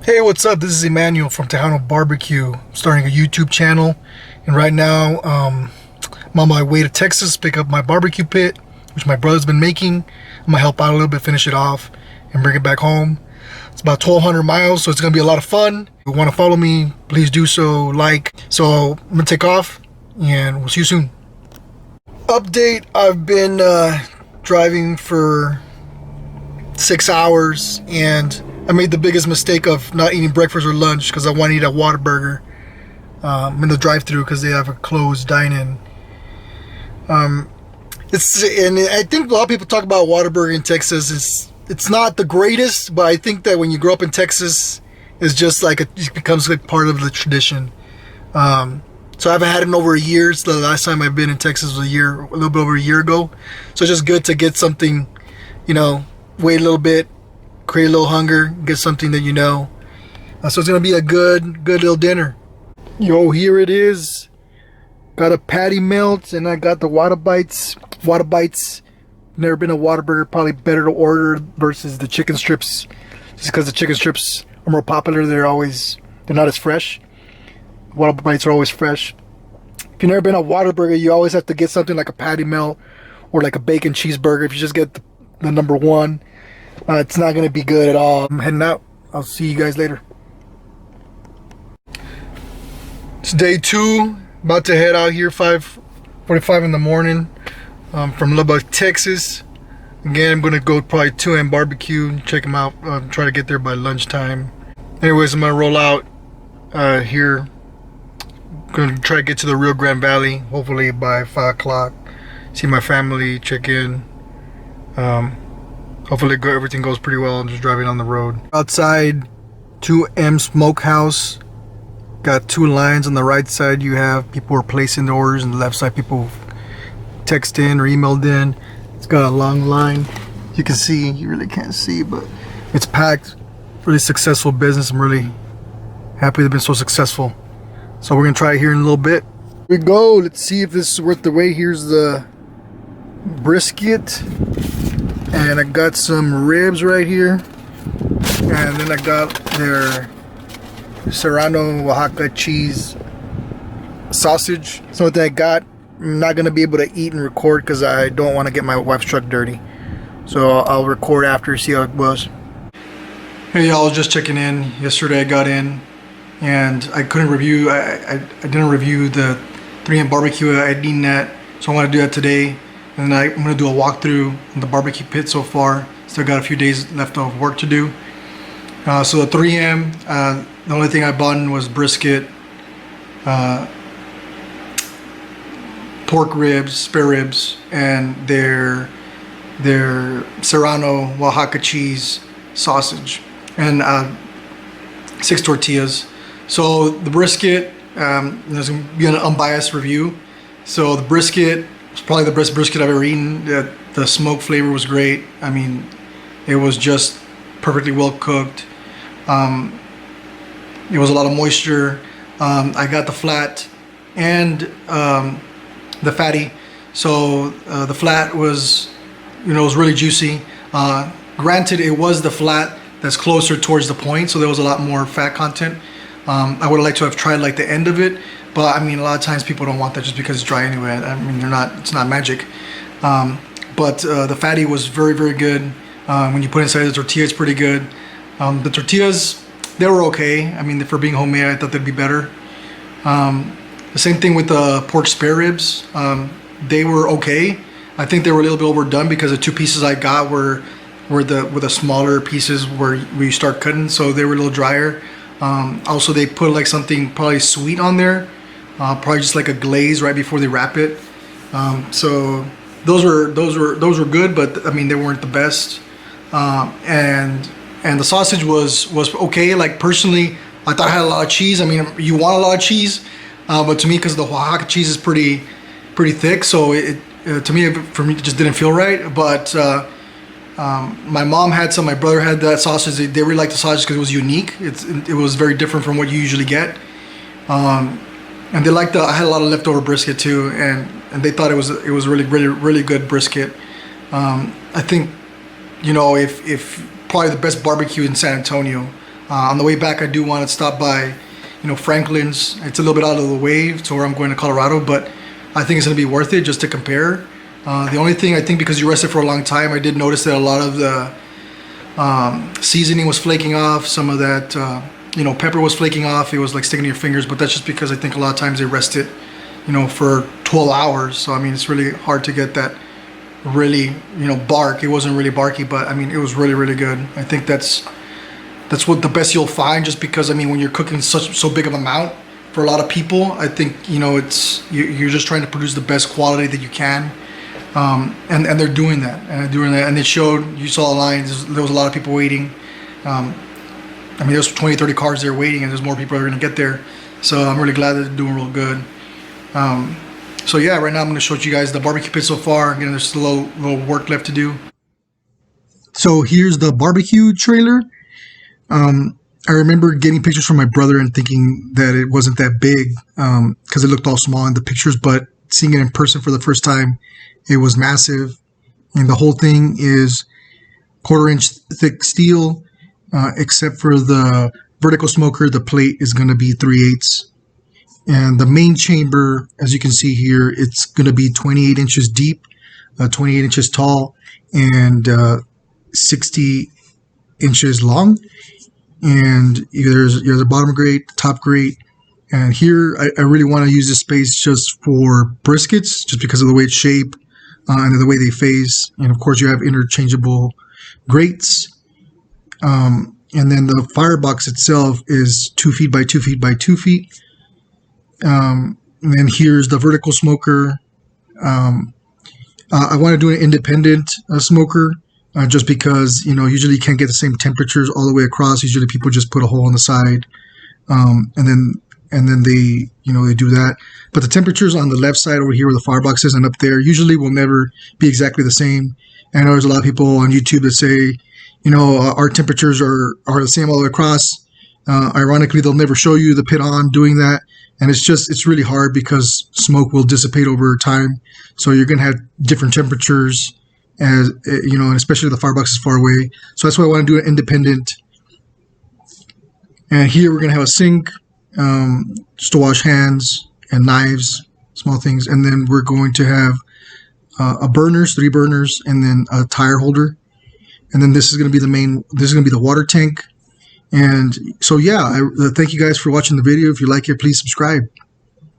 Hey, what's up? This is Emmanuel from Tejano Barbecue. I'm starting a YouTube channel, and right now I'm on my way to Texas to pick up my barbecue pit, which my brother's been making. I'm gonna help out a little bit, finish it off, and bring it back home. It's about 1,200 miles, so it's gonna be a lot of fun. If you want to follow me, please do so. So I'm gonna take off, and we'll see you soon. Update: I've been driving for 6 hours, and I made the biggest mistake of not eating breakfast or lunch because I want to eat at Whataburger in the drive-thru because they have a closed dine-in. And I think a lot of people talk about Whataburger in Texas. It's not the greatest, but I think that when you grow up in Texas, it's just like it becomes like part of the tradition. So I haven't had it in over a year. So the last time I've been in Texas was a little bit over a year ago. So it's just good to get something, wait a little bit, create a little hunger, get something that so it's gonna be a good little dinner. Yo, here it is. Got a patty melt, and I got the Whata bites. Never been a Whataburger. Probably better to order versus the chicken strips, just because the chicken strips are more popular. They're not as fresh. Whata bites are always fresh. If you've never been a Whataburger, you always have to get something like a patty melt or like a bacon cheeseburger. If you just get the number one, it's not going to be good at all. I'm heading out. I'll see you guys later. It's day 2. About to head out here 5:45 in the morning from Lubbock, Texas. Again, I'm going to go probably 2M barbecue. Check them out. Try to get there by lunchtime. Anyways, I'm going to roll out here. Going to try to get to the Rio Grande Valley hopefully by 5 o'clock. See my family, check in. Hopefully everything goes pretty well. I'm just driving on the road. Outside 2M SmokeHouse. Got 2 lines. On the right side you have people who are placing the orders, and the left side people text in or emailed in. It's got a long line. You can see, you really can't see, but it's packed. Really successful business. I'm really happy they've been so successful. So we're gonna try it here in a little bit. Here we go. Let's see if this is worth the wait. Here's the brisket. And I got some ribs right here, and then I got their Serrano Oaxaca cheese sausage. Something I got. I'm not gonna be able to eat and record because I don't want to get my wife's truck dirty. So I'll record after, see how it was. Hey y'all, I was just checking in. Yesterday I got in, and I couldn't review. I didn't review the 3M barbecue. I didn't that, so I want to do that today. And I'm going to do a walkthrough in the barbecue pit so far. Still got a few days left of work to do. So the 3M, the only thing I bought was brisket, pork ribs, spare ribs, and their Serrano Oaxaca cheese sausage, and 6 tortillas. So the brisket, there's going to be an unbiased review. So the brisket, it's probably the best brisket I've ever eaten. The smoke flavor was great. I mean, it was just perfectly well cooked. It was a lot of moisture. I got the flat and the fatty. So the flat was, was really juicy. Granted, it was the flat that's closer towards the point, so there was a lot more fat content. I would have liked to have tried like the end of it. But I mean, a lot of times people don't want that just because it's dry anyway. I mean, it's not magic. But the fatty was very, very good. When you put inside the tortilla, it's pretty good. The tortillas, they were okay. I mean, for being homemade, I thought they'd be better. The same thing with the pork spare ribs. They were okay. I think they were a little bit overdone because the 2 pieces I got were the smaller pieces where you start cutting, so they were a little drier. Also, they put like something probably sweet on there. Probably just like a glaze right before they wrap it. So those were good, but I mean they weren't the best. And the sausage was okay. Like personally, I thought it had a lot of cheese. I mean, you want a lot of cheese, but to me, because the Oaxaca cheese is pretty thick, so for me it just didn't feel right. But my mom had some. My brother had that sausage. They really liked the sausage because it was unique. It was very different from what you usually get. And they liked I had a lot of leftover brisket too, and they thought it was really good brisket. I think, if probably the best barbecue in San Antonio. On the way back, I do want to stop by, Franklin's. It's a little bit out of the way to where I'm going to Colorado, but I think it's going to be worth it just to compare. The only thing I think, because you rested for a long time, I did notice that a lot of the seasoning was flaking off. Some of that, pepper was flaking off. It was like sticking to your fingers, but that's just because I think a lot of times they rest it, for 12 hours. So, I mean, it's really hard to get that really, bark. It wasn't really barky, but I mean, it was really, really good. I think that's what the best you'll find, just because, I mean, when you're cooking so big of an amount for a lot of people, I think, you're just trying to produce the best quality that you can. And they're doing that, and it showed. You saw the lines. There was a lot of people waiting. I mean, there's 20, 30 cars there waiting, and there's more people that are going to get there. So I'm really glad that they're doing real good. So yeah, right now I'm going to show you guys the barbecue pit so far. Again, there's still a little work left to do. So here's the barbecue trailer. I remember getting pictures from my brother and thinking that it wasn't that big, because it looked all small in the pictures, but seeing it in person for the first time, it was massive. And the whole thing is 1/4-inch thick steel, except for the vertical smoker. The plate is going to be 3/8. And the main chamber, as you can see here, it's going to be 28 inches deep, 28 inches tall, and 60 inches long. And there's a bottom grate, top grate. And here, I really want to use this space just for briskets, just because of the way it's shaped and the way they face. And of course, you have interchangeable grates. And then the firebox itself is 2 feet by 2 feet by 2 feet. And then here's the vertical smoker. I want to do an independent smoker, just because, usually you can't get the same temperatures all the way across. Usually people just put a hole on the side, and then they do that. But the temperatures on the left side over here where the firebox is and up there usually will never be exactly the same. And I know there's a lot of people on YouTube that say, our temperatures are the same all the way across. Ironically, they'll never show you the pit on doing that. And it's really hard, because smoke will dissipate over time. So you're going to have different temperatures, and especially if the firebox is far away. So that's why I want to do it independent. And here we're going to have a sink, just to wash hands and knives, small things. And then we're going to have 3 burners, and then a tire holder. And then this is going to be the water tank. And so, yeah, thank you guys for watching the video. If you like it, please subscribe.